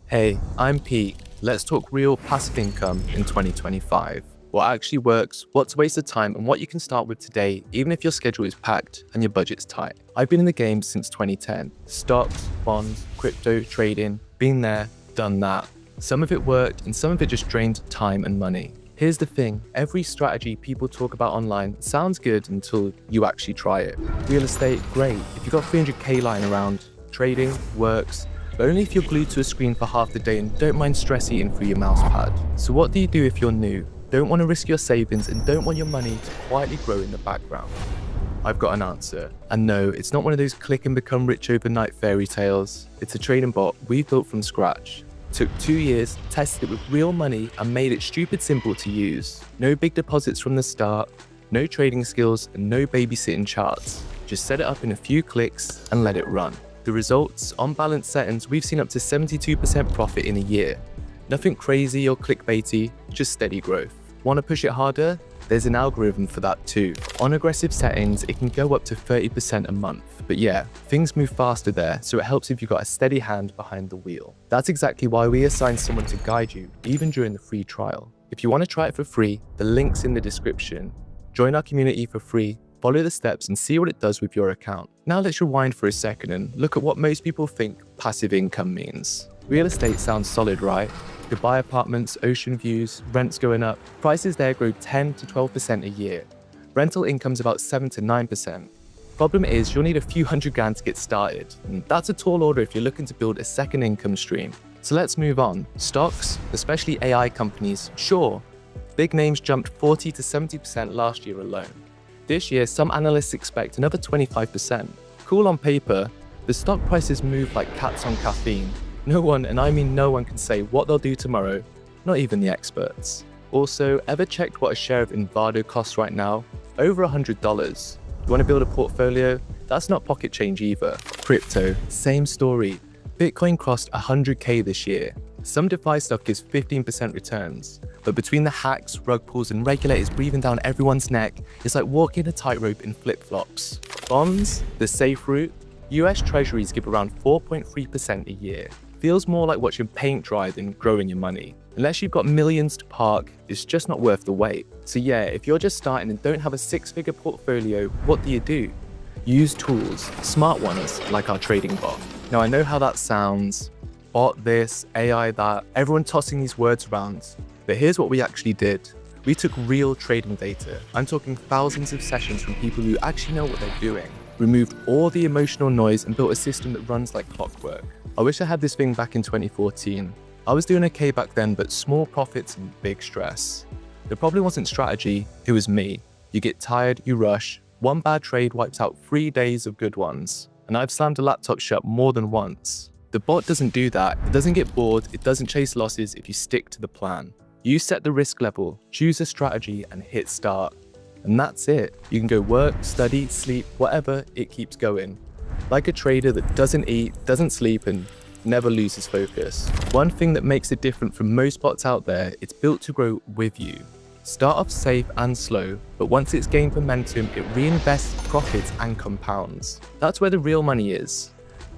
Hey, I'm Pete. Let's talk real passive income in 2025. What actually works, what's a waste of time, and what you can start with today, even if your schedule is packed and your budget's tight. I've been in the game since 2010. Stocks, bonds, crypto, trading, been there, done that. Some of it worked and some of it just drained time and money. Here's the thing, every strategy people talk about online sounds good until you actually try it. Real estate, great. If you've got 300k lying around, trading works, but only if you're glued to a screen for half the day and don't mind stress eating through your mouse pad. So what do you do if you're new, don't want to risk your savings and don't want your money to quietly grow in the background? I've got an answer. And no, it's not one of those click and become rich overnight fairy tales. It's a trading bot we built from scratch. Took 2 years, tested it with real money and made it stupid simple to use. No big deposits from the start, no trading skills and no babysitting charts. Just set it up in a few clicks and let it run. The results, on balance settings, we've seen up to 72% profit in a year. Nothing crazy or clickbaity, just steady growth. Want to push it harder? There's an algorithm for that too. On aggressive settings, it can go up to 30% a month. But yeah, things move faster there, so it helps if you've got a steady hand behind the wheel. That's exactly why we assigned someone to guide you, even during the free trial. If you want to try it for free, the link's in the description. Join our community for free, follow the steps and see what it does with your account. Now let's rewind for a second and look at what most people think passive income means. Real estate sounds solid, right? You buy apartments, ocean views, rents going up. Prices there grow 10 to 12% a year. Rental income's about 7 to 9%. Problem is, you'll need a few $100,000 to get started. And that's a tall order if you're looking to build a second income stream. So let's move on. Stocks, especially AI companies, sure. Big names jumped 40 to 70% last year alone. This year, some analysts expect another 25%. Cool on paper, the stock prices move like cats on caffeine. No one, and I mean no one, can say what they'll do tomorrow, not even the experts. Also, ever checked what a share of Invado costs right now? Over $100. You want to build a portfolio? That's not pocket change either. Crypto, same story. Bitcoin crossed 100k this year. Some DeFi stock gives 15% returns. But between the hacks, rug pulls, and regulators breathing down everyone's neck, it's like walking a tightrope in flip-flops. Bonds, the safe route. US Treasuries give around 4.3% a year. Feels more like watching paint dry than growing your money. Unless you've got millions to park, it's just not worth the wait. So yeah, if you're just starting and don't have a six-figure portfolio, what do? Use tools, smart ones like our trading bot. Now I know how that sounds, bot this, AI that, everyone tossing these words around. But here's what we actually did. We took real trading data. I'm talking thousands of sessions from people who actually know what they're doing. Removed all the emotional noise and built a system that runs like clockwork. I wish I had this thing back in 2014. I was doing okay back then, but small profits and big stress. The problem wasn't strategy, it was me. You get tired, you rush. One bad trade wipes out 3 days of good ones. And I've slammed a laptop shut more than once. The bot doesn't do that. It doesn't get bored. It doesn't chase losses if you stick to the plan. You set the risk level, choose a strategy, and hit start. And that's it. You can go work, study, sleep, whatever, it keeps going. Like a trader that doesn't eat, doesn't sleep, and never loses focus. One thing that makes it different from most bots out there, it's built to grow with you. Start off safe and slow, but once it's gained momentum, it reinvests profits and compounds. That's where the real money is.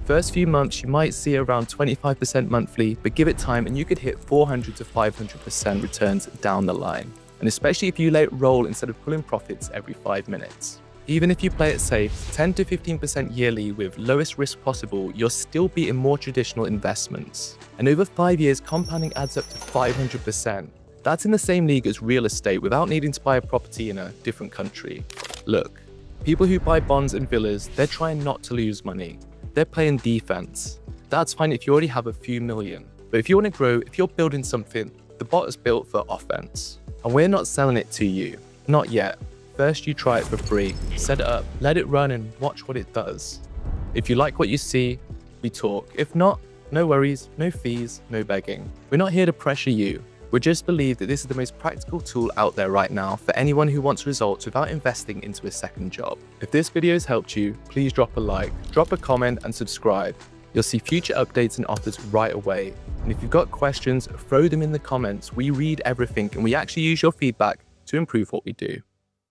First few months, you might see around 25% monthly, but give it time and you could hit 400 to 500% returns down the line. And especially if you let it roll instead of pulling profits every 5 minutes. Even if you play it safe, 10 to 15% yearly with lowest risk possible, you're still beating more traditional investments. And over 5 years, compounding adds up to 500%. That's in the same league as real estate without needing to buy a property in a different country. Look, people who buy bonds and villas, they're trying not to lose money. They're playing defense. That's fine if you already have a few million. But if you want to grow, if you're building something, the bot is built for offense. And we're not selling it to you. Not yet. First you try it for free, set it up, let it run and watch what it does. If you like what you see, we talk. If not, no worries, no fees, no begging. We're not here to pressure you. We just believe that this is the most practical tool out there right now for anyone who wants results without investing into a second job. If this video has helped you, please drop a like, drop a comment and subscribe. You'll see future updates and offers right away. And if you've got questions, throw them in the comments. We read everything and we actually use your feedback to improve what we do.